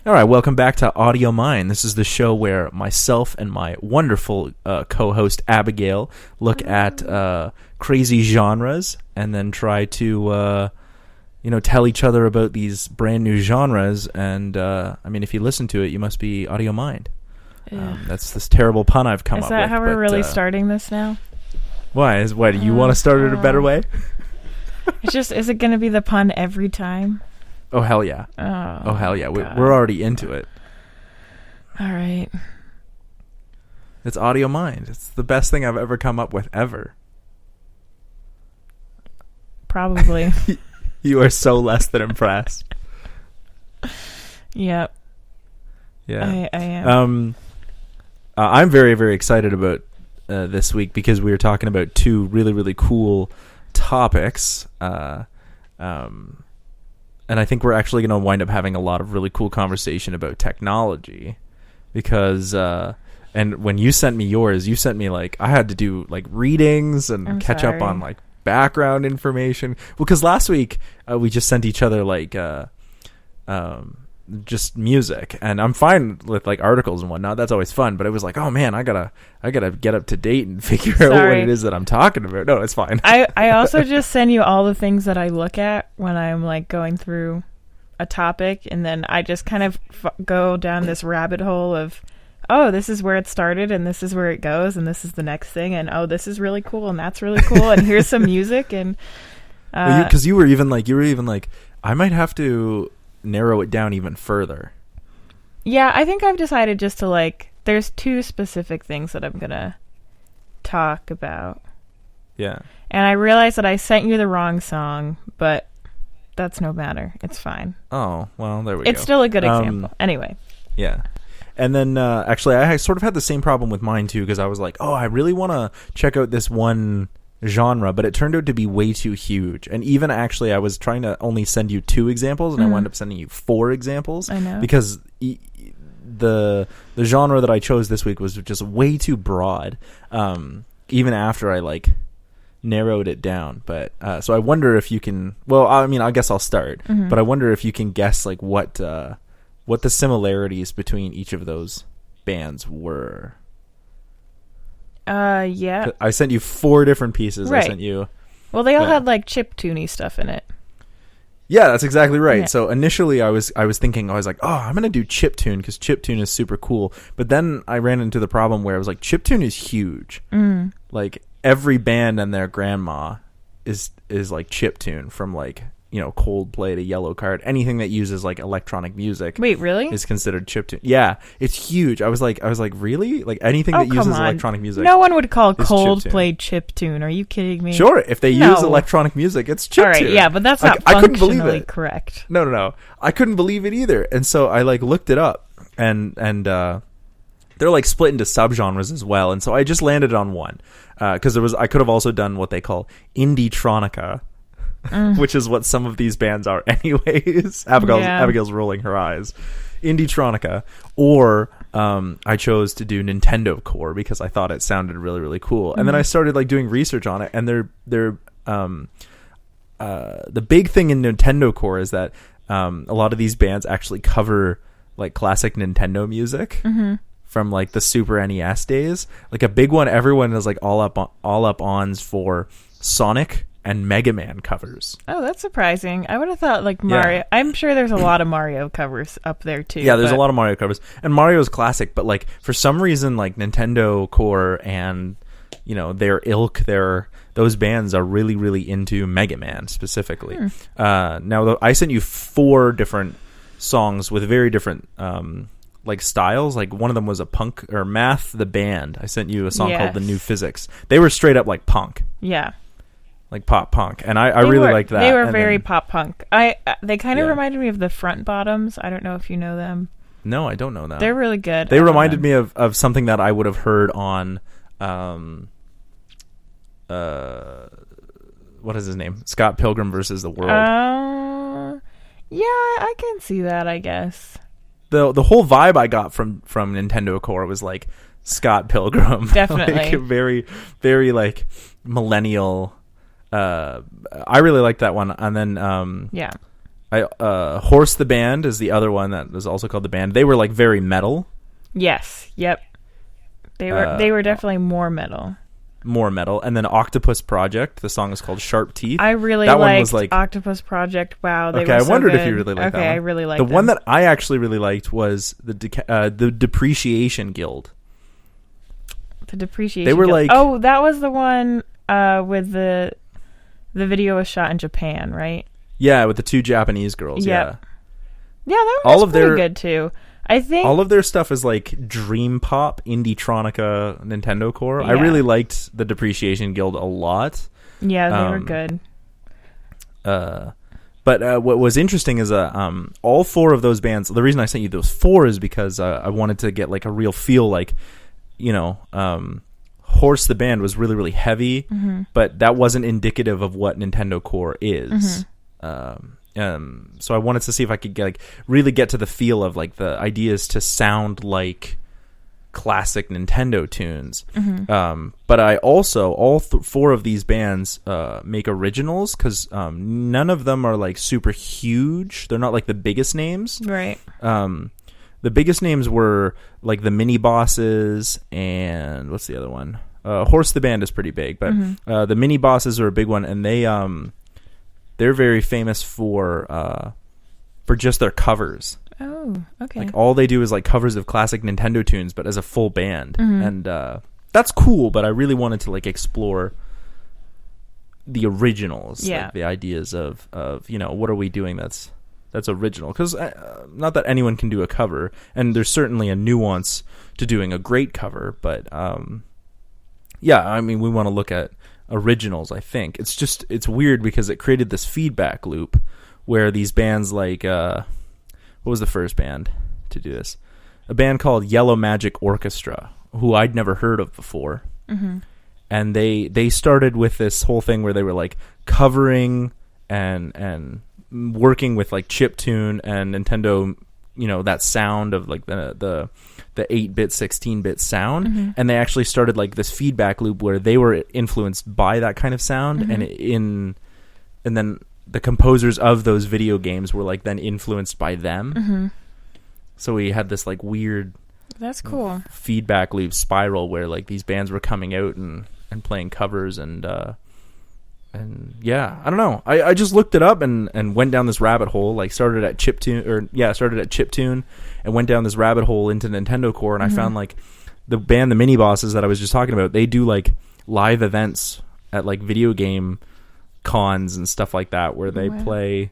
All right, welcome back to Audiomind. This is the show where myself and my wonderful co-host Abigail look at crazy genres and then try to, tell each other about these brand new genres. And if you listen to it, you must be Audiomind. That's this terrible pun I've come up with. Is that how we're really starting this now? Why? Do you want to start it a better way? Is it going to be the pun every time? Oh, hell yeah. Oh hell yeah. We're already into it. All right. It's Audiomind. It's the best thing I've ever come up with, ever. Probably. You are so less than impressed. Yep. Yeah. I am. I'm very, very excited about this week because we were talking about two really, really cool topics. And I think we're actually going to wind up having a lot of really cool conversation about technology because, and when you sent me yours, you sent me I had to do readings and catch up on background information. Well, because last week we just sent each other just music, and I'm fine with articles and whatnot. That's always fun. But it was oh man, I gotta get up to date and figure out what it is that I'm talking about. No, it's fine. I also just send you all the things that I look at when I'm going through a topic, and then I just kind of go down this rabbit hole of, oh, this is where it started, and this is where it goes, and this is the next thing, and oh, this is really cool, and that's really cool, and here's some music, and because you were even I might have to narrow it down even further. Yeah, I think I've decided just to there's two specific things that I'm gonna talk about. Yeah. And I realized that I sent you the wrong song, but that's no matter. It's fine. Oh, well, there we go. It's still a good example. Anyway. Yeah. And then actually I sort of had the same problem with mine too, because I was I really want to check out this one genre, but it turned out to be way too huge. And even actually I was trying to only send you 2 examples, and I wound up sending you 4 examples. I know, because the genre that I chose this week was just way too broad, even after I narrowed it down. But so I wonder if you can, well, I guess I'll start, but I wonder if you can guess what the similarities between each of those bands were. Yeah. I sent you 4 different pieces. Right. I sent you. Well, they all had chiptune-y stuff in it. Yeah, that's exactly right. Yeah. So initially I was thinking, I'm going to do chiptune because chiptune is super cool. But then I ran into the problem where I was chiptune is huge. Mm. Every band and their grandma is chiptune, from Coldplay to Yellow Card. Anything that uses electronic music. Wait, really? Is considered chiptune. Yeah, it's huge. I was really? Anything that uses electronic music. No one would call Coldplay chiptune. Are you kidding me? Sure, if they use electronic music, it's chiptune. All right, yeah, but that's not I couldn't believe functionally it. correct. No. I couldn't believe it either. And so I looked it up, and they're split into subgenres as well. And so I just landed on one because I could have also done what they call indie-tronica. Which is what some of these bands are anyways. Abigail's rolling her eyes. Indie-tronica. Or I chose to do Nintendocore because I thought it sounded really, really cool. And then I started doing research on it, and they're the big thing in Nintendocore is that a lot of these bands actually cover classic Nintendo music from the Super NES days. A big one everyone is all up ons for Sonic and Mega Man covers. Oh, that's surprising. I would have thought Mario. Yeah. I'm sure there's a lot of Mario covers up there too. Yeah, there's a lot of Mario covers, and Mario's classic. But for some reason, Nintendocore and their ilk, those bands are really, really into Mega Man specifically. Now, I sent you 4 different songs with very different styles. One of them was a punk or Math the band. I sent you a song called The New Physics. They were straight up punk. Yeah. Pop punk, and I really liked that. They were very pop punk. They kind of reminded me of the Front Bottoms. I don't know if you know them. No, I don't know them. They're really good. They reminded me of something that I would have heard on what is his name? Scott Pilgrim versus the World. Yeah, I can see that, I guess. The whole vibe I got from Nintendocore was Scott Pilgrim. Definitely. Very, very millennial. I really liked that one. And then Horse the Band is the other one that was also called The Band. They were like very metal. Yes. Yep. They were definitely more metal. More metal. And then Octopus Project. The song is called Sharp Teeth. I really that liked one was like Octopus Project. Wow, they okay, were I so wondered good. if you really liked that one. I really liked the them. one that I actually really liked was the Depreciation Guild. The Depreciation They were Guild. like... Oh, that was the one with the video was shot in Japan, right? Yeah, with the two Japanese girls. Yep. Yeah, that All was of pretty their- good too. I think All of their stuff is like dream pop, indie-tronica, Nintendocore. I Yeah. really liked the Depreciation Guild a lot. yeah, they were good. But what was interesting is all four of those bands, the reason I sent you those four is because I wanted to get like a real feel, like, you know, Horse the Band was really, really heavy, but that wasn't indicative of what Nintendocore is. So I wanted to see if I could really get to the feel of like the ideas to sound like classic Nintendo tunes. But I also, all four of these bands make originals, because none of them are like super huge. They're not like the biggest names. Right. The biggest names were like the Mini Bosses and what's the other one? Horse the Band is pretty big, but the Mini Bosses are a big one, and they're very famous for just their covers. Oh, okay. Like all they do is like covers of classic Nintendo tunes, but as a full band, and that's cool. But I really wanted to like explore the originals, like the ideas of you know, what are we doing that's original? Because not that anyone can do a cover, and there's certainly a nuance to doing a great cover, but yeah, I mean, we want to look at originals. I think it's weird because it created this feedback loop where these bands like what was the first band to do this? A band called Yellow Magic Orchestra, who I'd never heard of before. And they started with this whole thing where they were like covering and working with like chiptune and Nintendo, you know, that sound of like the 8-bit, 16-bit sound, and they actually started like this feedback loop where they were influenced by that kind of sound, and then the composers of those video games were like then influenced by them. So we had this like weird, that's cool, feedback loop spiral where like these bands were coming out and playing covers, and yeah, I don't know. I just looked it up and went down this rabbit hole. Like started at chiptune and went down this rabbit hole into Nintendocore, and I found like the band, the Mini Bosses that I was just talking about. They do like live events at like video game cons and stuff like that, where they play.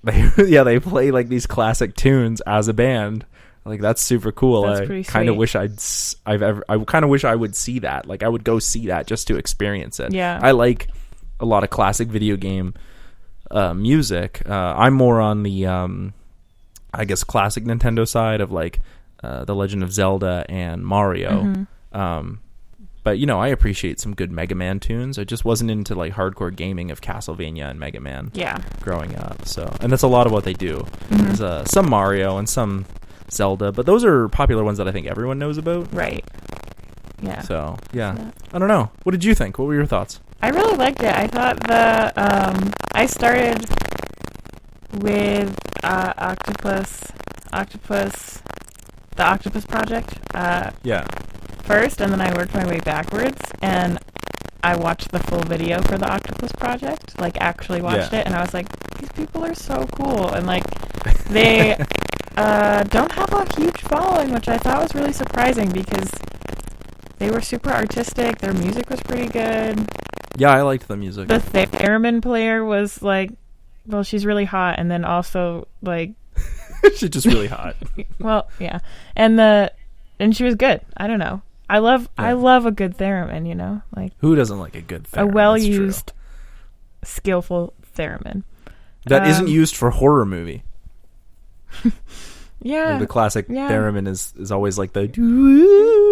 They play like these classic tunes as a band. Like that's super cool. That's I kind of wish I kind of wish I would see that. Like I would go see that just to experience it. Yeah, I like a lot of classic video game music. I'm more on the I guess classic Nintendo side of like The Legend of Zelda and Mario. But you know, I appreciate some good Mega Man tunes. I just wasn't into like hardcore gaming of Castlevania and Mega Man growing up. So, and that's a lot of what they do. There's some Mario and some Zelda, but those are popular ones that I think everyone knows about. Right. Yeah. So, yeah. I don't know. What did you think? What were your thoughts? I really liked it. I thought I started with the Octopus Project first, and then I worked my way backwards, and I watched the full video for the Octopus Project, like actually watched it, and I was like, these people are so cool, and like they don't have a huge following, which I thought was really surprising because they were super artistic. Their music was pretty good. Yeah, I liked the music. The theremin player was like, well, she's really hot, and then also like she's just really hot. Well, yeah, and she was good. I don't know. I love a good theremin. You know, like who doesn't like a good theremin? A well-used, skillful theremin that isn't used for horror movie. Yeah, like the classic theremin is always like the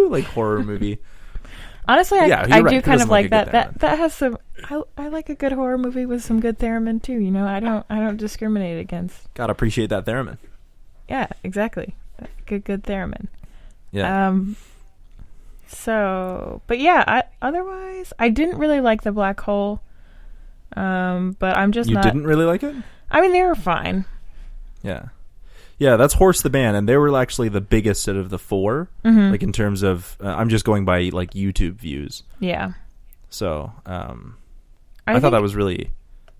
like horror movie. Honestly, I do kind of like that. Theremin. That has some. I like a good horror movie with some good theremin too. You know, I don't discriminate against. Gotta appreciate that theremin. Yeah, exactly. Good theremin. Yeah. So, but yeah, otherwise, I didn't really like the black hole. But I'm just You not. didn't really like it? I mean, they were fine. Yeah. Yeah, that's Horse the band, and they were actually the biggest out of the four, like in terms of, I'm just going by like YouTube views. Yeah. So, I thought that was really,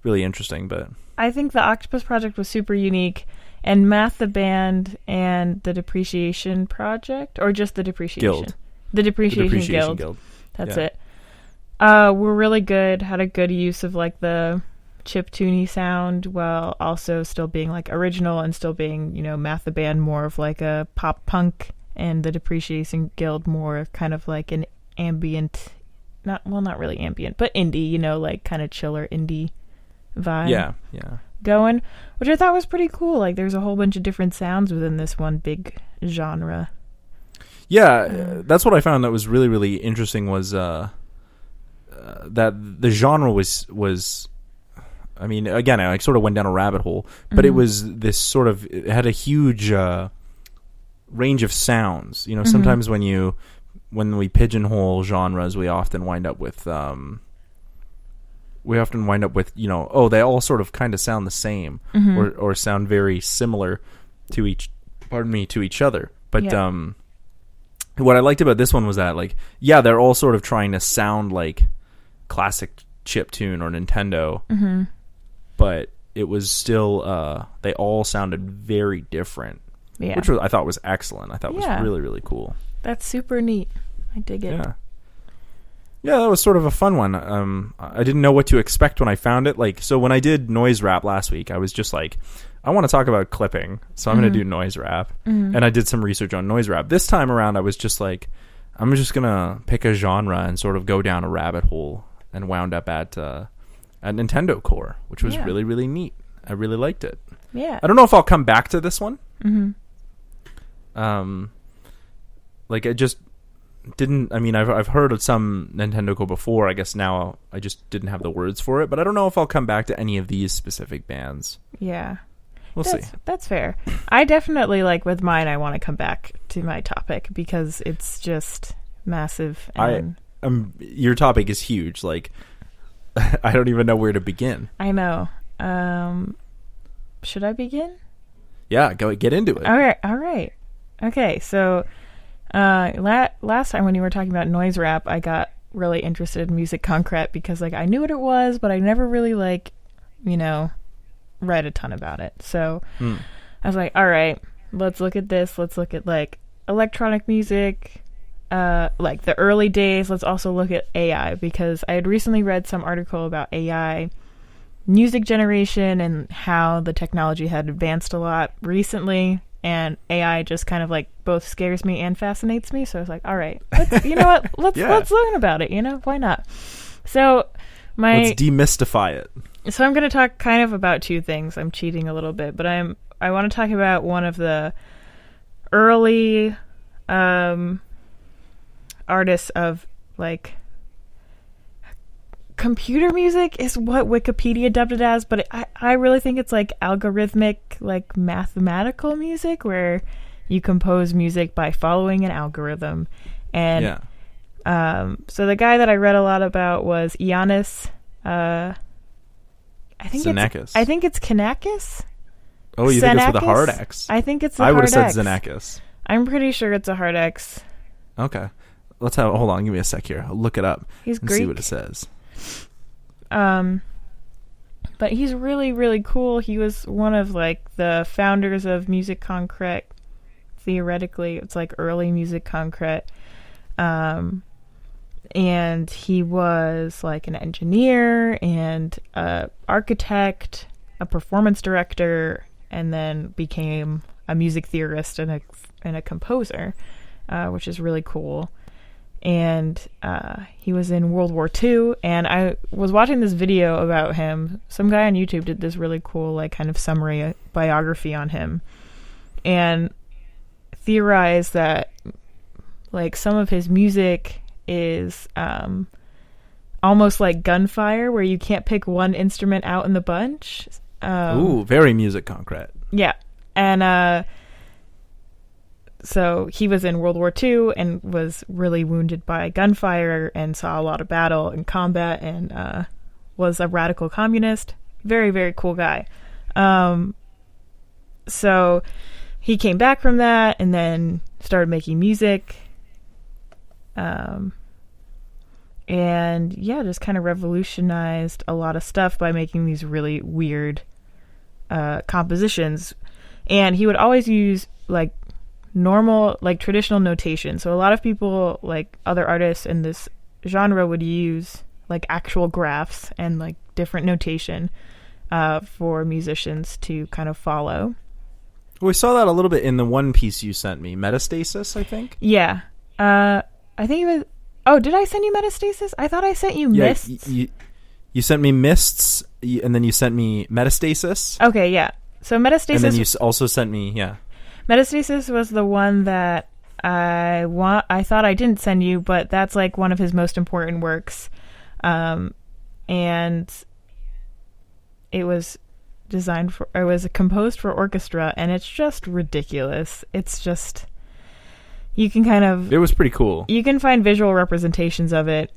really interesting, but... I think the Octopus Project was super unique, and Math the Band and the Depreciation Project, or just the Depreciation? Guild. The Depreciation Guild. That's it. Were really good, had a good use of like the chiptune sound while also still being like original and still being, you know, Math the Band more of like a pop punk, and the Depreciation Guild more of kind of like an ambient, not really ambient, but indie, you know, like kind of chiller indie vibe. Yeah. Going, which I thought was pretty cool. Like there's a whole bunch of different sounds within this one big genre. Yeah, that's what I found that was really, really interesting was that the genre was I mean, again, I sort of went down a rabbit hole, but it was this sort of, it had a huge range of sounds. You know, sometimes when we pigeonhole genres, we often wind up with you know, oh, they all sort of kind of sound the same, or sound very similar to each other. But what I liked about this one was that, like, yeah, they're all sort of trying to sound like classic chiptune or Nintendo, but it was still they all sounded very different, which I thought was excellent. I thought was really, really cool. That's super neat. I dig it. Yeah, that was sort of a fun one. I didn't know what to expect when I found it. Like, so when I did noise rap last week, I was just like, I want to talk about clipping, so I'm going to do noise rap. And I did some research on noise rap. This time around, I was just like, I'm just going to pick a genre and sort of go down a rabbit hole, and wound up at Nintendocore, which was really, really neat. I really liked it. Yeah. I don't know if I'll come back to this one. Like, I just didn't. I mean, I've heard of some Nintendocore before. I guess now I just didn't have the words for it. But I don't know if I'll come back to any of these specific bands. Yeah. We'll see. That's fair. I definitely, like, with mine, I want to come back to my topic because it's just massive. And your topic is huge. Like, I don't even know where to begin. I know. Should I begin? Yeah, get into it. All right. Okay, so last time when you were talking about noise rap, I got really interested in music concrete because, like, I knew what it was, but I never really, like, you know, read a ton about it. So I was like, all right, let's look at this. Let's look at, like, electronic music, like the early days. Let's also look at AI, because I had recently read some article about AI music generation and how the technology had advanced a lot recently, and AI just kind of, like, both scares me and fascinates me. So I was like, all right, you know what, let's learn about it, you know, why not? So let's demystify it. So I'm going to talk kind of about two things. I'm cheating a little bit, but I want to talk about one of the early artists of, like, computer music is what Wikipedia dubbed it as, but I really think it's like algorithmic, like mathematical music, where you compose music by following an algorithm. And so the guy that I read a lot about was Ioannis I think it's Xenakis. Oh, you think it's with a hard X? I think it's a I hard X. would have said Xenakis. I'm pretty sure it's a hard X. Okay. Hold on, give me a sec here. I'll look it up and Greek. see what it says. But he's really, really cool. He was one of, like, the founders of Music Concrete. Theoretically, it's like early Music Concrete. And he was, like, an engineer and a architect, a performance director, and then became a music theorist and a composer, which is really cool. And he was in World War II, and I was watching this video about him. Some guy on YouTube did this really cool, like, kind of summary biography on him, and theorized that, like, some of his music is almost like gunfire, where you can't pick one instrument out in the bunch. Ooh, very music concrete. Yeah. And so he was in World War II and was really wounded by gunfire and saw a lot of battle and combat, and was a radical communist. Very, very cool guy. So he came back from that and then started making music. And yeah, just kind of revolutionized a lot of stuff by making these really weird compositions. And he would always use like normal, like traditional notation. So a lot of people, like other artists in this genre, would use like actual graphs and like different notation for musicians to kind of follow. We saw that a little bit in the one piece you sent me, Metastasis, I think. Yeah. I think it was... Oh, did I send you Metastasis? I thought I sent you Mists. You sent me Mists, and then you sent me Metastasis. Okay, yeah. So Metastasis... And then you also sent me, yeah. Metastasis was the one that I thought I didn't send you, but that's like one of his most important works. And it was composed for orchestra, and it's just ridiculous. It's just... You can kind of... It was pretty cool. You can find visual representations of it.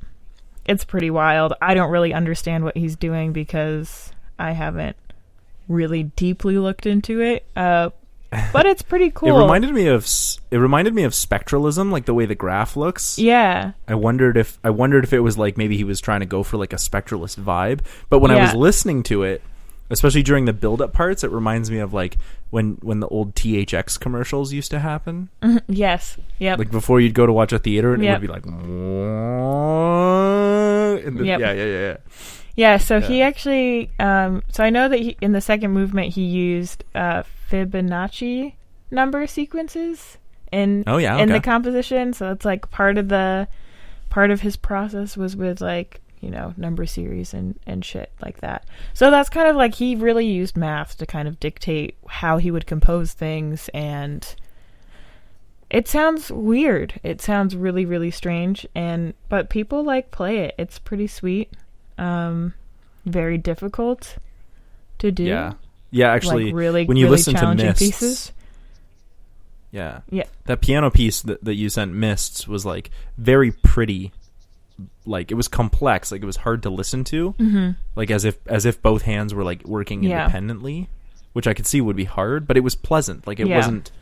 It's pretty wild. I don't really understand what he's doing because I haven't really deeply looked into it. But it's pretty cool. It reminded me of spectralism, like the way the graph looks. Yeah. I wondered if it was like maybe he was trying to go for like a spectralist vibe. But when I was listening to it, especially during the build-up parts, it reminds me of like when the old THX commercials used to happen. Yes. Yep. Like before you'd go to watch a theater, and yep. it would be like, yep. Yeah. Yeah. So he actually, so I know that in the second movement he used Fibonacci number sequences in the composition. So it's like part of his process was with like, you know, number series and shit like that. So that's kind of like he really used math to kind of dictate how he would compose things, and it sounds weird. It sounds really, really strange, but people like play it. It's pretty sweet. Very difficult to do. Yeah. Yeah, actually, like really, when you really listen to challenging Mists, pieces. Yeah. Yeah. That piano piece that you sent, Mists, was like very pretty. Like it was complex, like it was hard to listen to, like as if both hands were like working independently, which I could see would be hard, but it was pleasant. Like it wasn't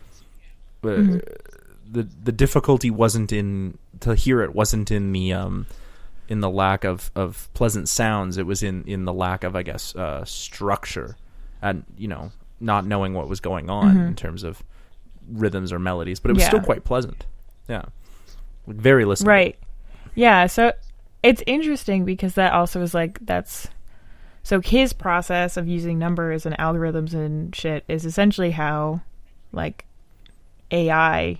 the difficulty wasn't in to hear it wasn't in the lack of pleasant sounds. It was in the lack of, I guess, structure, and you know, not knowing what was going on in terms of rhythms or melodies. But it was still quite pleasant. Yeah, like, very listenable. Right. Yeah, so it's interesting because that also is like, so his process of using numbers and algorithms and shit is essentially how like AI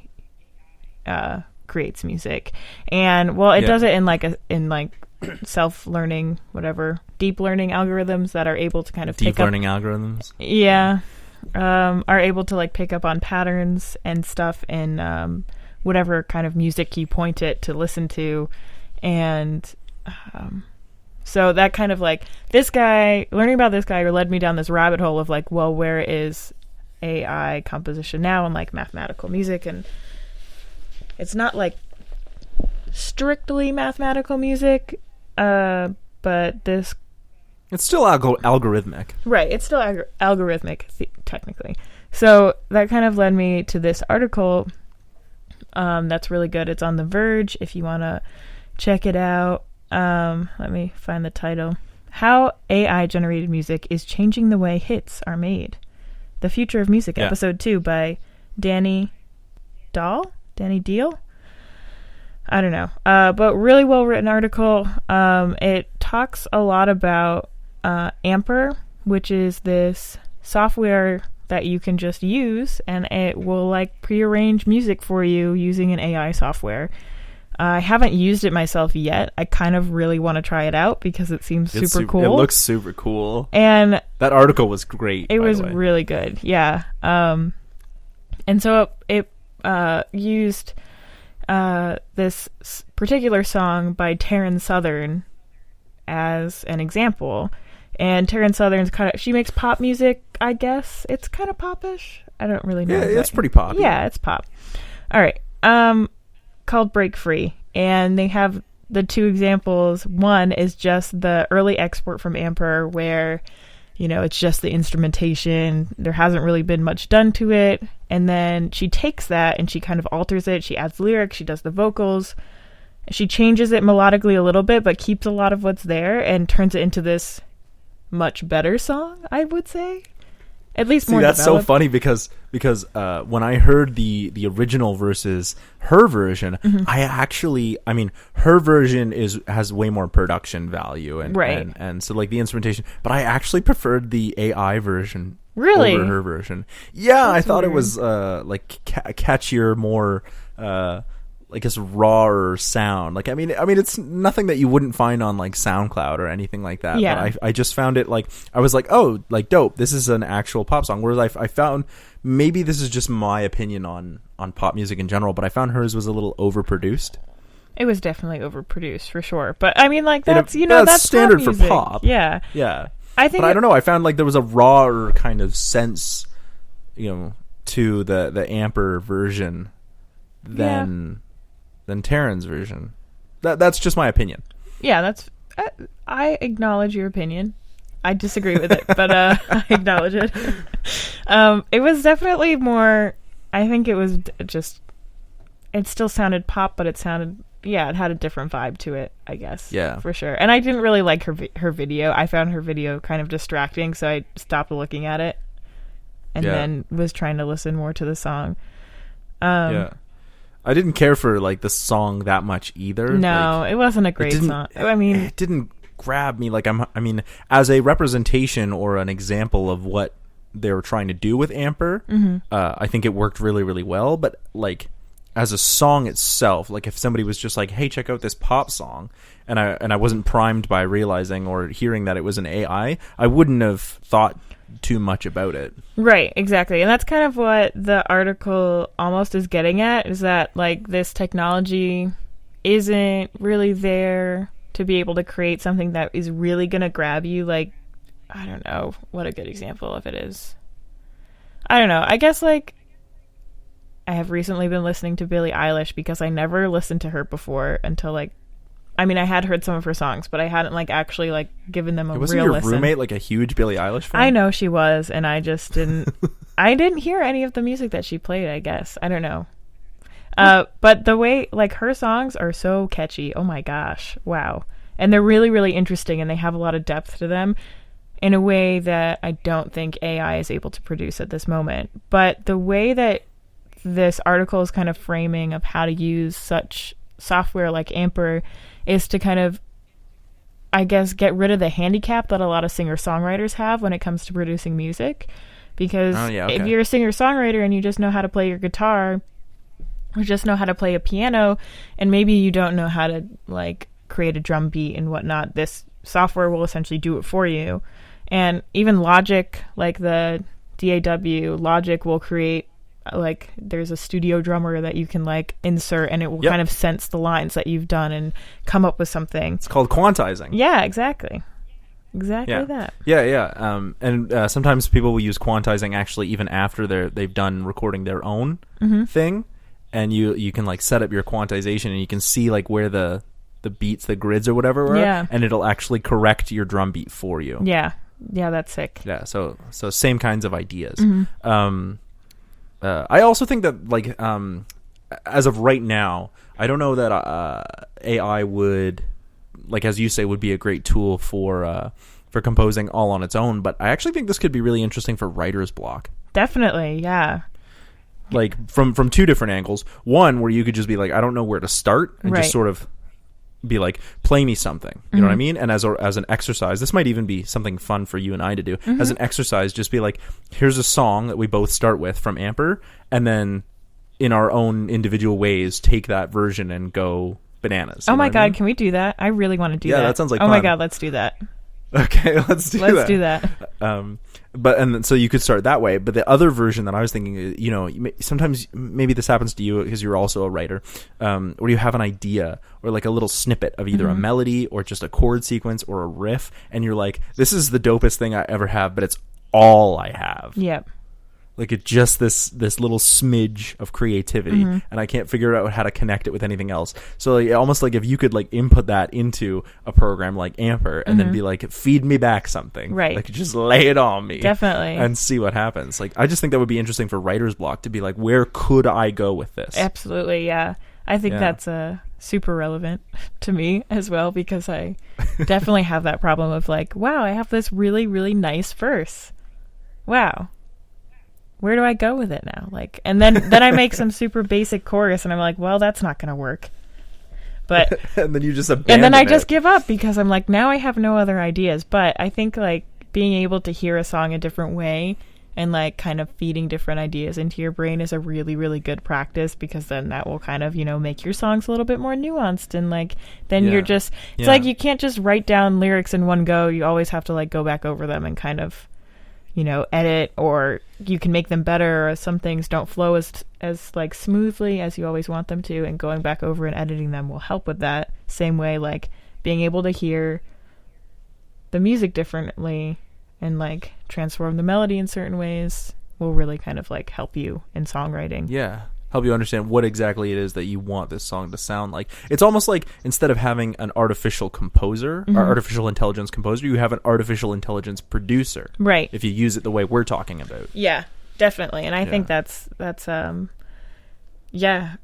creates music. And well, it does it in like self-learning, whatever, deep learning algorithms that are able to kind of deep learning algorithms. Yeah. Are able to like pick up on patterns and stuff in whatever kind of music you point it to listen to. And so that kind of like learning about this guy led me down this rabbit hole of like, well, where is AI composition now and like mathematical music? And it's not like strictly mathematical music, but it's still algorithmic. Right, it's still algorithmic technically. So that kind of led me to this article that's really good. It's on The Verge if you want to check it out. Let me find the title. How AI generated music is changing the way hits are made. The Future of Music, episode 2 by Danny Deal? I don't know. But really well written article. It talks a lot about Amper, which is this software that you can just use, and it will like prearrange music for you using an AI software. I haven't used it myself yet. I kind of really want to try it out because it seems super cool. It looks super cool. And that article was great. It was really good. Yeah. And so it used this particular song by Taryn Southern as an example. And Taryn Southern's she makes pop music, I guess. It's kind of popish. I don't really know. Yeah, it's pretty pop. Yeah, it's pop. All right. Called Break Free. And they have the two examples. One is just the early export from Amper where it's just the instrumentation. There hasn't really been much done to it. And then she takes that and she kind of alters it. She adds lyrics. She does the vocals. She changes it melodically a little bit, but keeps a lot of what's there and turns it into this much better song, I would say. At least more that's developed. so funny because when I heard the original versus her version, her version has way more production value and so like the instrumentation, but I actually preferred the AI version over her version. Yeah, I thought it was like catchier, more I guess rawer sound. Like I mean it's nothing that you wouldn't find on like SoundCloud or anything like that. Yeah. But I just found it like I was like, oh, like dope. This is an actual pop song. Whereas I found, maybe this is just my opinion on pop music in general, but I found hers was a little overproduced. It was definitely overproduced for sure. But I mean, like that's that's standard pop for pop. Yeah. Yeah. I think but I don't know. I found like there was a rawer kind of sense, to the Amper version than Taryn's version. That's just my opinion. Yeah, I acknowledge your opinion. I disagree with it, but I acknowledge it. It was definitely more, I think it was just, it still sounded pop, but it sounded, it had a different vibe to it, I guess. Yeah. For sure. And I didn't really like her video. I found her video kind of distracting, so I stopped looking at it and then was trying to listen more to the song. I didn't care for like the song that much either. No, it wasn't a great song. I mean, it didn't grab me. Like as a representation or an example of what they were trying to do with Amper, I think it worked really, really well. But like as a song itself, like if somebody was just like, "Hey, check out this pop song," and I wasn't primed by realizing or hearing that it was an AI, I wouldn't have thought too much about it. Right, exactly. And that's kind of what the article almost is getting at, is that like this technology isn't really there to be able to create something that is really going to grab you. Like, I don't know what a good example of it is. I don't know. I guess like I have recently been listening to Billie Eilish because I never listened to her before until like, I had heard some of her songs, but I hadn't like actually like given them a real listen. Wasn't your roommate like a huge Billie Eilish fan? I know she was, and I just didn't. I didn't hear any of the music that she played. I guess I don't know. But the way like her songs are so catchy. Oh my gosh, wow! And they're really, really interesting, and they have a lot of depth to them in a way that I don't think AI is able to produce at this moment. But the way that this article is kind of framing of how to use such software like Amper is to kind of, I guess, get rid of the handicap that a lot of singer-songwriters have when it comes to producing music. Because if you're a singer-songwriter and you just know how to play your guitar or just know how to play a piano, and maybe you don't know how to like create a drum beat and whatnot, this software will essentially do it for you. And even Logic, like the DAW, Logic will create, like there's a studio drummer that you can like insert, and it will kind of sense the lines that you've done and come up with something. It's called quantizing. Yeah, exactly that. And sometimes people will use quantizing actually even after they've done recording their own thing, and you can like set up your quantization and you can see like where the beats, the grids or whatever are, and it'll actually correct your drum beat for you. Yeah, that's sick. Yeah, so same kinds of ideas. I also think that like as of right now, I don't know that AI would, like as you say, would be a great tool for composing all on its own, but I actually think this could be really interesting for writer's block. Definitely, yeah. Like from two different angles. One where you could just be like, I don't know where to start, and just sort of be like, play me something. You know what I mean? And as an exercise, this might even be something fun for you and I to do. As an exercise, just be like, here's a song that we both start with from Amper, and then in our own individual ways, take that version and go bananas. Oh my God, can we do that? I really want to do that. Yeah, that sounds like fun. Oh my God, let's do that. Okay, let's do that. But so you could start that way. But the other version that I was thinking is, sometimes maybe this happens to you because you're also a writer, where you have an idea or like a little snippet of either a melody or just a chord sequence or a riff, and you're like, this is the dopest thing I ever have, but it's all I have. Yep. Like it's just this little smidge of creativity, and I can't figure out how to connect it with anything else. So like, almost like if you could like input that into a program like Amper and then be like, feed me back something, right? Like just lay it on me, definitely, and see what happens. Like I just think that would be interesting for writer's block to be like, where could I go with this? Absolutely, yeah. I think that's super relevant to me as well, because I definitely have that problem of like, wow, I have this really, really nice verse. Wow. Where do I go with it now? Like, and then I make some super basic chorus and I'm like, well, that's not going to work. But and then you just abandon and then I it. just give up because I'm like, now I have no other ideas. But I think like being able to hear a song a different way and like kind of feeding different ideas into your brain is a really, really good practice, because then that will kind of, make your songs a little bit more nuanced. And like, then you're just, it's like you can't just write down lyrics in one go. You always have to like go back over them and kind of, edit, or you can make them better, or some things don't flow as like smoothly as you always want them to, and going back over and editing them will help with that. Same way, like being able to hear the music differently and like transform the melody in certain ways will really kind of like help you in songwriting. Yeah. Help you understand what exactly it is that you want this song to sound like. It's almost like instead of having an artificial composer or artificial intelligence composer, you have an artificial intelligence producer. Right. If you use it the way we're talking about. Yeah, definitely. And I think that's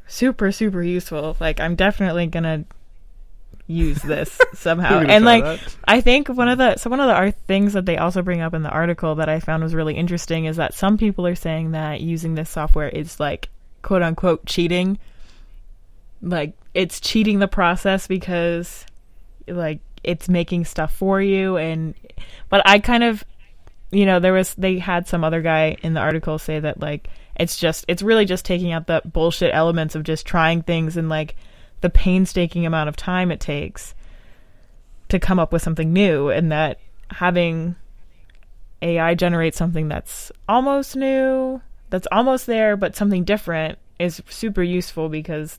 super, super useful. Like I'm definitely going to use this somehow. And like that. I think one of the things that they also bring up in the article that I found was really interesting is that some people are saying that using this software is like quote unquote cheating. Like it's cheating the process because like it's making stuff for you. But I kind of, they had some other guy in the article say that like it's really just taking out the bullshit elements of just trying things and like the painstaking amount of time it takes to come up with something new, and that having AI generate something that's almost new, that's almost there, but something different is super useful, because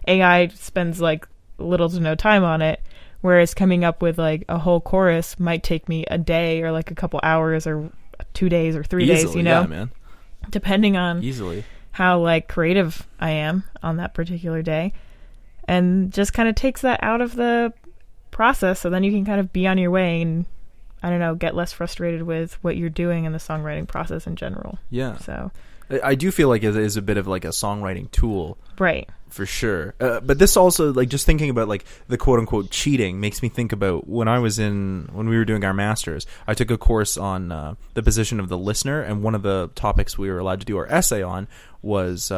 AI spends like little to no time on it, whereas coming up with like a whole chorus might take me a day or like a couple hours or 2 days or 3 days, Yeah, man. Depending on easily how like creative I am on that particular day. And just kind of takes that out of the process, so then you can kind of be on your way and, I don't know, get less frustrated with what you're doing in the songwriting process in general. Yeah. So I do feel like it is a bit of like a songwriting tool. Right. For sure. But this also, like, just thinking about like the quote unquote cheating makes me think about when we were doing our masters, I took a course on the position of the listener, and one of the topics we were allowed to do our essay on was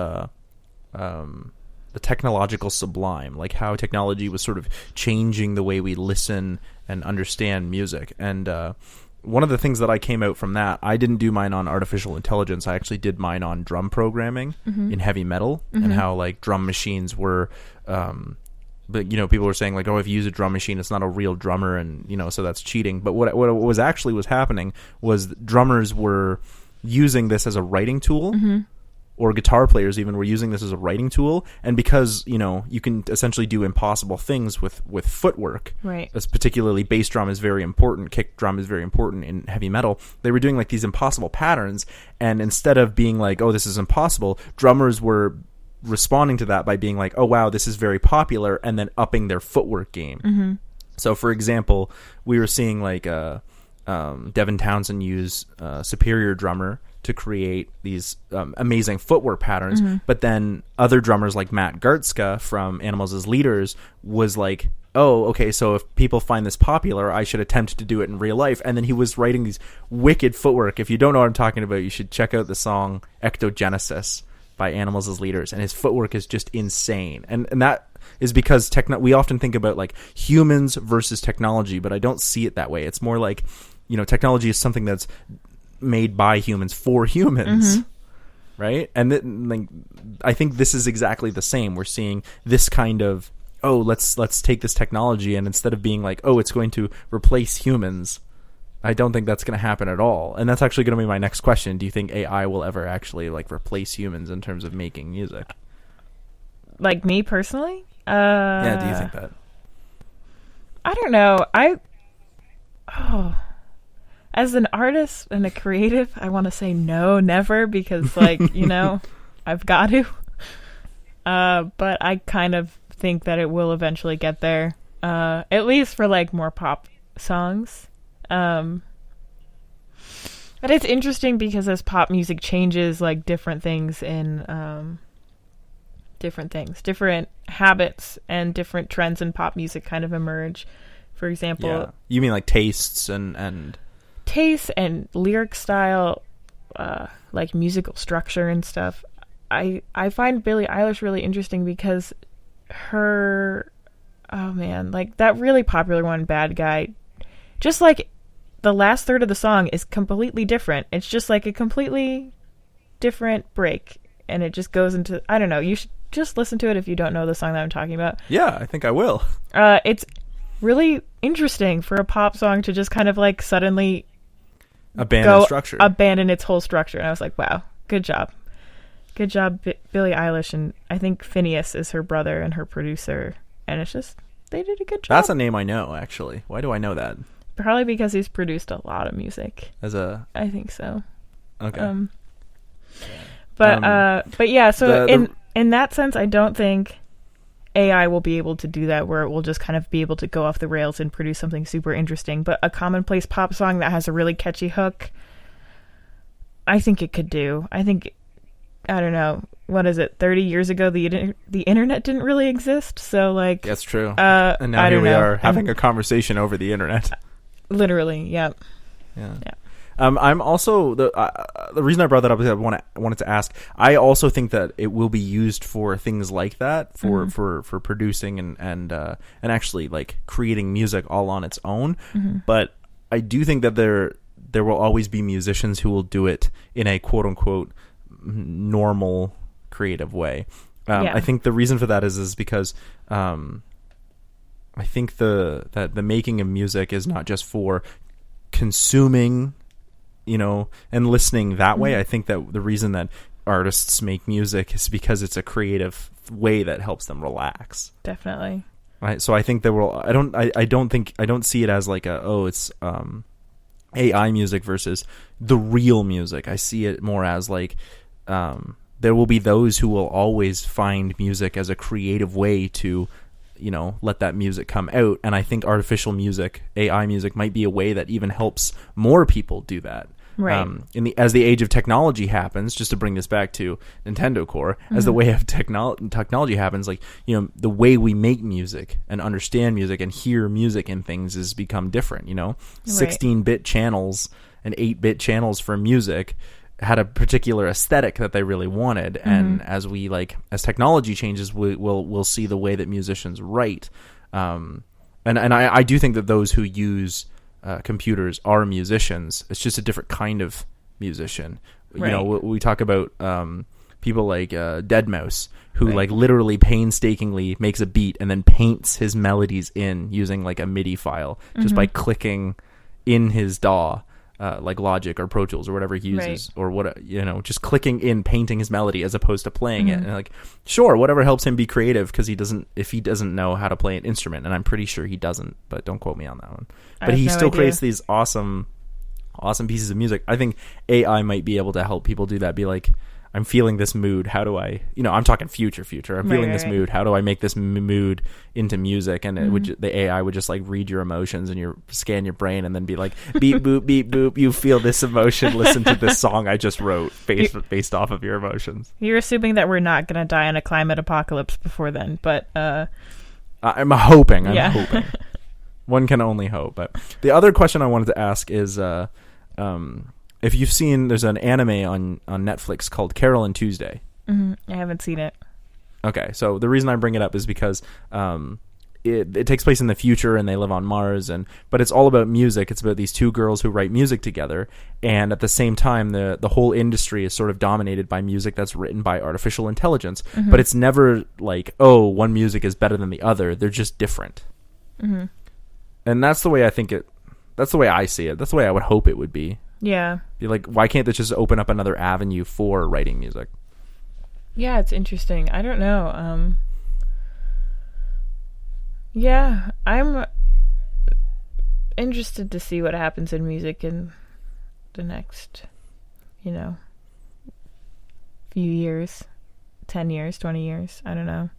the technological sublime, like how technology was sort of changing the way we listen and understand music. And one of the things that I came out from that, I didn't do mine on artificial intelligence. I actually did mine on drum programming in heavy metal, and how like drum machines were, but people were saying like, oh, if you use a drum machine, it's not a real drummer, and so that's cheating. But what was actually happening was drummers were using this as a writing tool. Or guitar players even were using this as a writing tool, and because you can essentially do impossible things with footwork, right? As particularly bass drum is very important, kick drum is very important in heavy metal. They were doing like these impossible patterns, and instead of being like, oh, this is impossible, drummers were responding to that by being like, oh wow, this is very popular, and then upping their footwork game. So for example, we were seeing like Devin Townsend use Superior Drummer to create these amazing footwork patterns, but then other drummers like Matt Gartzka from Animals as Leaders was like, oh, okay, so if people find this popular, I should attempt to do it in real life. And then he was writing these wicked footwork. If you don't know what I'm talking about, you should check out the song Ectogenesis by Animals as Leaders, and his footwork is just insane. And that is because we often think about like humans versus technology, but I don't see it that way. It's more like, technology is something that's made by humans for humans, right? And I think this is exactly the same. We're seeing this kind of, oh, let's take this technology, and instead of being like, oh, it's going to replace humans, I don't think that's going to happen at all. And that's actually going to be my next question. Do you think AI will ever actually like replace humans in terms of making music? Like me personally? Yeah, do you think that? I don't know. as an artist and a creative, I want to say no, never, because like, I've got to. But I kind of think that it will eventually get there. At least for like more pop songs. But it's interesting because as pop music changes, like different things in different habits and different trends in pop music kind of emerge. For example, you mean like tastes and lyric style, like musical structure and stuff. I find Billie Eilish really interesting because her, like that really popular one, Bad Guy, just like the last third of the song is completely different. It's just like a completely different break, and it just goes into, I don't know, you should just listen to it if you don't know the song that I'm talking about. Yeah, I think I will. It's really interesting for a pop song to just kind of like suddenly abandon its whole structure. And I was like, wow, good job. Good job, Billie Eilish. And I think Phineas is her brother and her producer. And it's just, they did a good job. That's a name I know, actually. Why do I know that? Probably because he's produced a lot of music. I think so. Okay. But yeah, so in that sense, I don't think AI will be able to do that, where it will just kind of be able to go off the rails and produce something super interesting. But a commonplace pop song that has a really catchy hook, I think it could do. I think, I don't know, what is it, 30 years ago the internet didn't really exist, so like... That's true. And now here we are having a conversation over the internet. Literally, yeah. I'm also the reason I brought that up is I wanted to ask. I also think that it will be used for things like that, for producing and actually like creating music all on its own. Mm-hmm. But I do think that there will always be musicians who will do it in a quote unquote normal creative way. I think the reason for that is because I think that the making of music is not just for consuming, and listening that way. I think that the reason that artists make music is because it's a creative way that helps them relax. Definitely. Right. So I think there will. I don't see it as like it's AI music versus the real music. I see it more as like there will be those who will always find music as a creative way to let that music come out. And I think artificial music, AI music, might be a way that even helps more people do that. Right. As the age of technology happens, just to bring this back to Nintendocore, as the way of technology happens, like, the way we make music and understand music and hear music and things has become different, 16-bit channels and 8-bit channels for music had a particular aesthetic that they really wanted, and as technology changes, we'll see the way that musicians write, and I do think that those who use computers are musicians. It's just a different kind of musician. Right. We talk about people like Deadmau5, who like literally painstakingly makes a beat and then paints his melodies in using like a MIDI file just by clicking in his DAW. Like Logic or Pro Tools or whatever he uses, or what, just clicking in, painting his melody as opposed to playing it. And like, sure, whatever helps him be creative, because if he doesn't know how to play an instrument, and I'm pretty sure he doesn't, but don't quote me on that one. But he still creates these awesome pieces of music. I think AI might be able to help people do that. Be like, I'm feeling this mood. How do I, I'm talking future. I'm feeling this mood. How do I make this mood into music? And the AI would just like read your emotions and scan your brain and then be like, beep, boop, beep, boop. You feel this emotion. Listen to this song I just wrote based off of your emotions. You're assuming that we're not going to die in a climate apocalypse before then, but I'm hoping. One can only hope. But the other question I wanted to ask is, if you've seen, there's an anime on Netflix called Carol and Tuesday. I haven't seen it. Okay, so the reason I bring it up is because it takes place in the future and they live on Mars, but it's all about music. It's about these two girls who write music together, and at the same time, the whole industry is sort of dominated by music that's written by artificial intelligence. But it's never like, oh, one music is better than the other. They're just different. And that's the way I think it. That's the way I see it. That's the way I would hope it would be. Yeah. Be like, why can't this just open up another avenue for writing music? Yeah, it's interesting. I don't know. Yeah, I'm interested to see what happens in music in the next, few years, 10 years, 20 years, I don't know.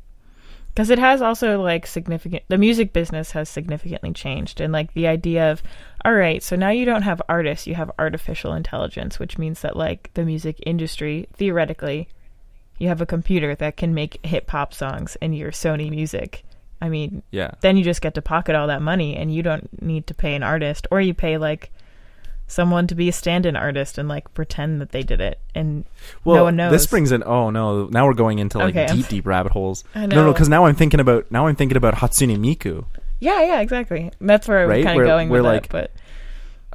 Because it has also the music business has significantly changed, and the idea of, all right, so now you don't have artists, you have artificial intelligence, which means that the music industry, theoretically, you have a computer that can make hip hop songs in your Sony Music. I mean, then you just get to pocket all that money, and you don't need to pay an artist, or you pay someone to be a stand-in artist and pretend that they did it, and no one knows. This brings in, oh no, now we're going into deep rabbit holes. I know. No, because now I'm thinking about Hatsune Miku. Yeah, exactly. That's where I was kind of going with it. But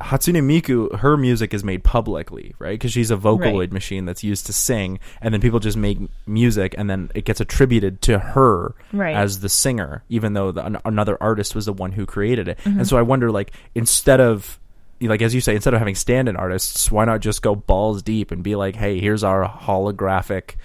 Hatsune Miku, her music is made publicly, right? Because she's a Vocaloid machine that's used to sing, and then people just make music, and then it gets attributed to her as the singer, even though another artist was the one who created it. And so I wonder, instead of, as you say, instead of having stand-in artists, why not just go balls deep and be hey, here's our holographic,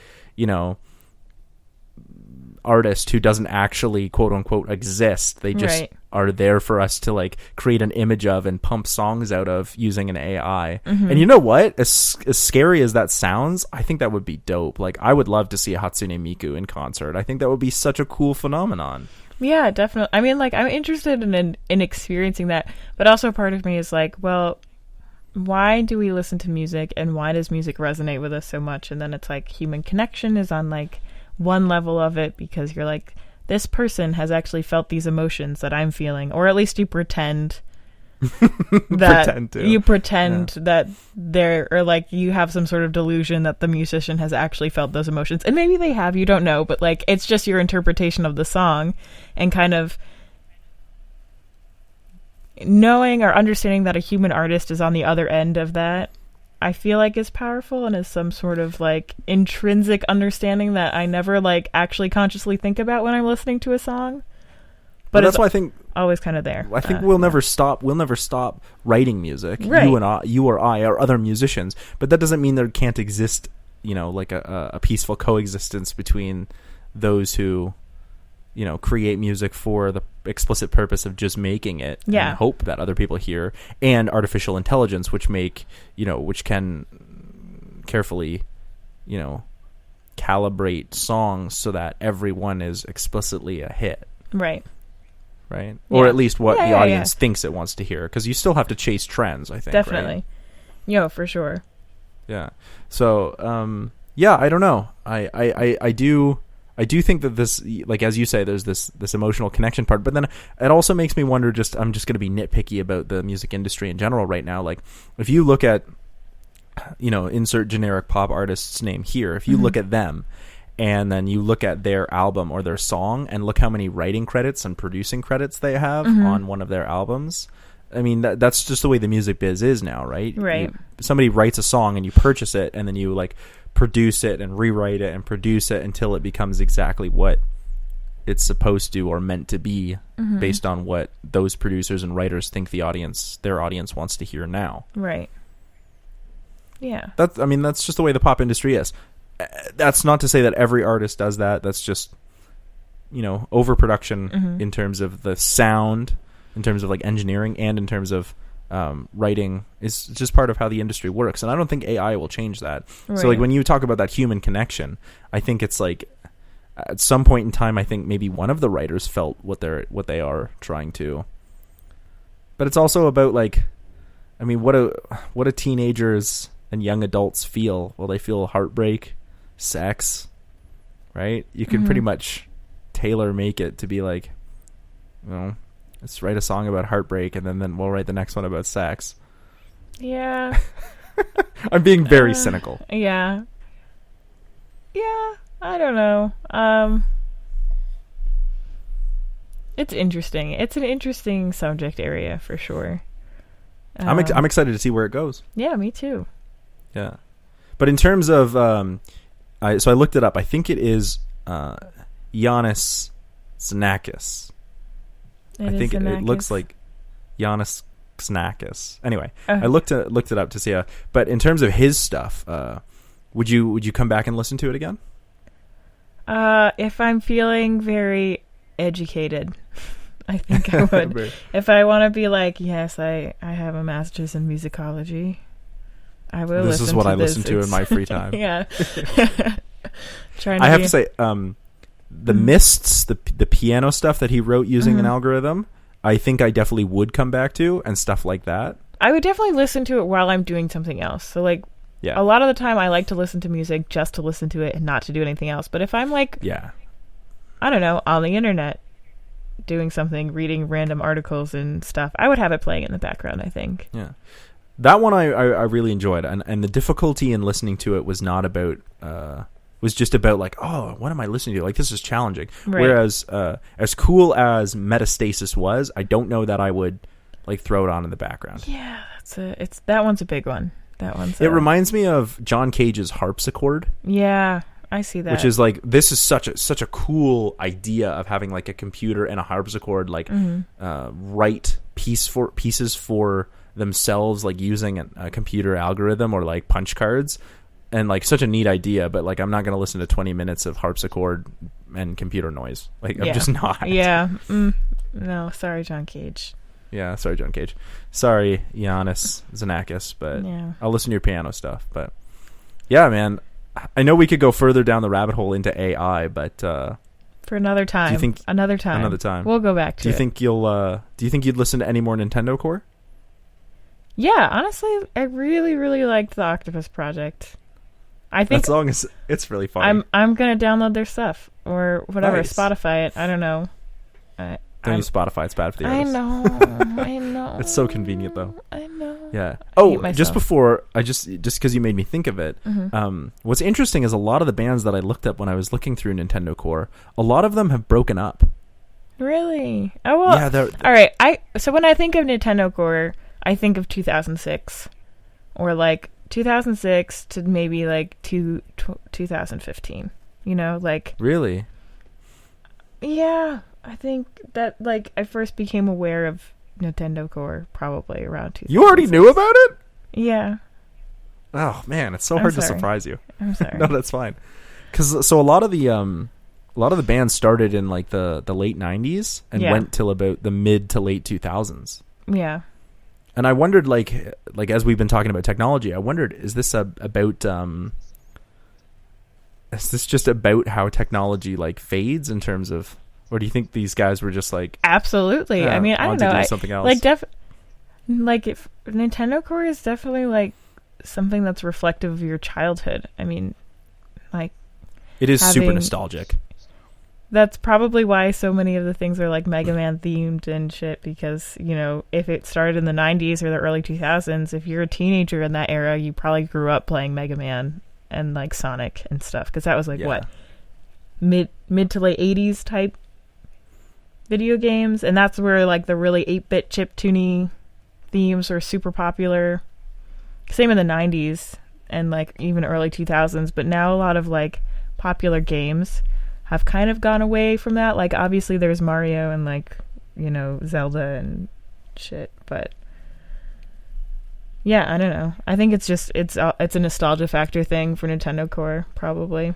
artist who doesn't actually quote unquote exist. They just are there for us to create an image of and pump songs out of using an AI. And you know what? As scary as that sounds, I think that would be dope. I would love to see a Hatsune Miku in concert. I think that would be such a cool phenomenon. Yeah, definitely. I mean, I'm interested in experiencing that, but also part of me is well, why do we listen to music, and why does music resonate with us so much? And then it's human connection is on one level of it, because you're this person has actually felt these emotions that I'm feeling, or at least you pretend that they're, or you have some sort of delusion that the musician has actually felt those emotions, and maybe they have, you don't know, but it's just your interpretation of the song, and kind of knowing or understanding that a human artist is on the other end of that, I feel is powerful, and is some sort of intrinsic understanding that I never actually consciously think about when I'm listening to a song. But that's why I think always kind of there. I think we'll never stop writing music. Right. You or I, or other musicians. But that doesn't mean there can't exist, a peaceful coexistence between those who, create music for the explicit purpose of just making it and hope that other people hear, and artificial intelligence, which which can carefully, calibrate songs so that everyone is explicitly a hit. Right. Right? Or at least what the audience thinks it wants to hear, because you still have to chase trends, I think. Definitely. Right? Yeah, for sure. Yeah. So, I don't know. I do think that this, as you say, there's this emotional connection part, but then it also makes me wonder, I'm just going to be nitpicky about the music industry in general right now. If you look at, insert generic pop artist's name here, if you look at them, and then you look at their album or their song, and look how many writing credits and producing credits they have on one of their albums. I mean, that's just the way the music biz is now, right? Right. Somebody writes a song and you purchase it, and then you produce it and rewrite it and produce it until it becomes exactly what it's supposed to or meant to be, based on what those producers and writers think their audience wants to hear now. Right. Yeah. That's just the way the pop industry is. That's not to say that every artist does that. That's just, overproduction in terms of the sound, in terms of engineering, and in terms of writing is just part of how the industry works. And I don't think AI will change that. Right. So when you talk about that human connection, I think it's at some point in time, I think maybe one of the writers felt what they are trying to. But it's also about what do teenagers and young adults feel? Well, they feel heartbreak, sex, right? You can pretty much tailor make it to be let's write a song about heartbreak, and then we'll write the next one about sex. Yeah. I'm being very cynical. Yeah. Yeah, I don't know. It's interesting. It's an interesting subject area for sure. I'm excited to see where it goes. Yeah, me too. Yeah. But in terms of, so I looked it up. I think it is Giannis Xenakis. It looks like Giannis Xenakis. Anyway, I looked it up to see. But in terms of his stuff, would you come back and listen to it again? If I'm feeling very educated, I think I would. If I want to be yes, I have a master's in musicology. I will. This is what I listen to in my free time. Yeah. I have to say, the Mists, the piano stuff that he wrote using an algorithm, I think I definitely would come back to, and stuff like that. I would definitely listen to it while I'm doing something else. So like, a lot of the time I like to listen to music just to listen to it and not to do anything else. But if I'm like, I don't know, on the internet doing something, reading random articles and stuff, I would have it playing in the background, I think. Yeah. That one I really enjoyed, and the difficulty in listening to it was not about was just about like, oh, what am I listening to? Like, this is challenging. Right. Whereas as cool as Metastasis was, I don't know that I would like throw it on in the background. Yeah, that one's a big one. That one's it reminds me of John Cage's harpsichord. Yeah, I see that. Which is like, this is such a cool idea of having like a computer and a harpsichord like write pieces for themselves, like using a computer algorithm or like punch cards, and like such a neat idea. But like, I'm not going to listen to 20 minutes of harpsichord and computer noise. Like, I'm just not. Yeah. No, sorry, John Cage. Yeah, sorry, John Cage. Sorry, Giannis Xenakis, but I'll listen to your piano stuff. But yeah, man, I know we could go further down the rabbit hole into AI, but for another time. Do you think another time? We'll go back to it. Do you think you'd listen to any more Nintendocore? Yeah, honestly, I really, really liked the Octopus Project. I think as long as it's really fun. I'm gonna download their stuff or whatever. Nice. Spotify it. I don't know. Don't use Spotify. It's bad for the artists. I know. It's so convenient, though. I know. Yeah. Oh, just before, just because you made me think of it, what's interesting is a lot of the bands that I looked up when I was looking through Nintendocore, a lot of them have broken up. Really? Oh, well. Yeah. All right. So when I think of Nintendocore, I think of 2006, or like 2006 to maybe like 2015. You know, like. Really? Yeah. I think that, like, I first became aware of Nintendocore probably around 2000. You already knew about it? Yeah. Oh man, it's so hard to surprise you. I'm sorry. No, that's fine. Because a lot of the bands started in like the late 90s and went till about the mid to late 2000s. Yeah. And I wondered, like as we've been talking about technology, I wondered, is this just about how technology like fades in terms of. Or do you think these guys were just like absolutely? I mean, I don't know. To do something else. Like if Nintendocore is definitely like something that's reflective of your childhood. I mean, like it is super nostalgic. That's probably why so many of the things are like Mega Man themed and shit. Because you know, if it started in the 90s or the early 2000s, if you're a teenager in that era, you probably grew up playing Mega Man and like Sonic and stuff. Because that was like what mid to late 80s type video games, and that's where like the really 8-bit chiptune themes were super popular. Same in the 90s and like even early 2000s, but now a lot of like popular games have kind of gone away from that. Like obviously there's Mario and like, you know, Zelda and shit, but yeah, I don't know. I think it's just it's a nostalgia factor thing for Nintendocore probably.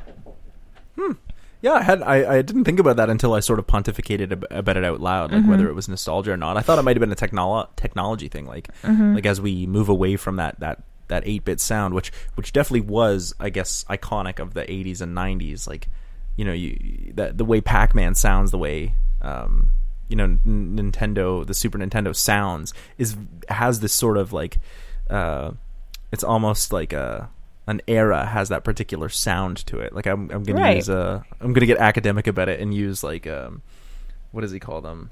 Yeah, I didn't think about that until I sort of pontificated about it out loud, like whether it was nostalgia or not. I thought it might have been a technology thing, like as we move away from that 8-bit sound, which definitely was, I guess, iconic of the 80s and 90s. Like, you know, the way Pac-Man sounds, the way you know, the Super Nintendo sounds has this sort of like it's almost like an era has that particular sound to it. Like I'm going to use I'm going to get academic about it and use like what does he call them?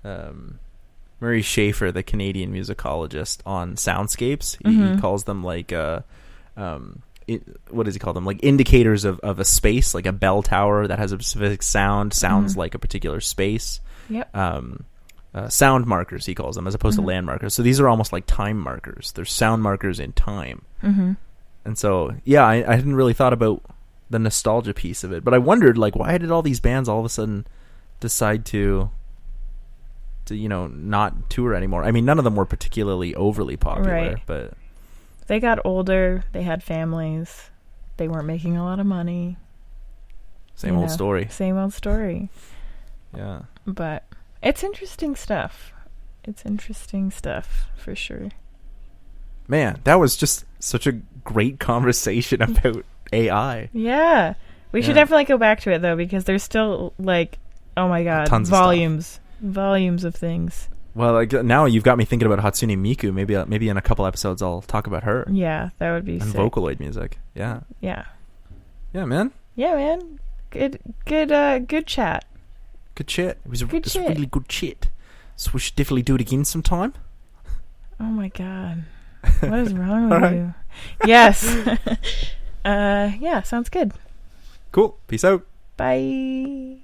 Murray Schafer, the Canadian musicologist, on soundscapes. He calls them like what does he call them? Like indicators of a space, like a bell tower that has a specific sounds like a particular space. Yep. Sound markers, he calls them, as opposed to land markers. So these are almost like time markers. They're sound markers in time. And so, yeah, I hadn't really thought about the nostalgia piece of it, but I wondered, like, why did all these bands all of a sudden decide to you know, not tour anymore? I mean, none of them were particularly overly popular, but they got older, they had families, they weren't making a lot of money. Same old story. Yeah. But it's interesting stuff. For sure. man, that was just such a great conversation about AI. Yeah. We should definitely go back to it, though, because there's still, like, oh my god, Tons volumes of things. Well, like, now you've got me thinking about Hatsune Miku. Maybe in a couple episodes I'll talk about her. Yeah, that would be and sick. Vocaloid music. Yeah. Yeah. Yeah, man. Yeah, man. Good chat. Good shit. It was Good shit. really good shit. So we should definitely do it again sometime. Oh my god. What is wrong with you? Yes. Yeah, sounds good. Cool. Peace out. Bye.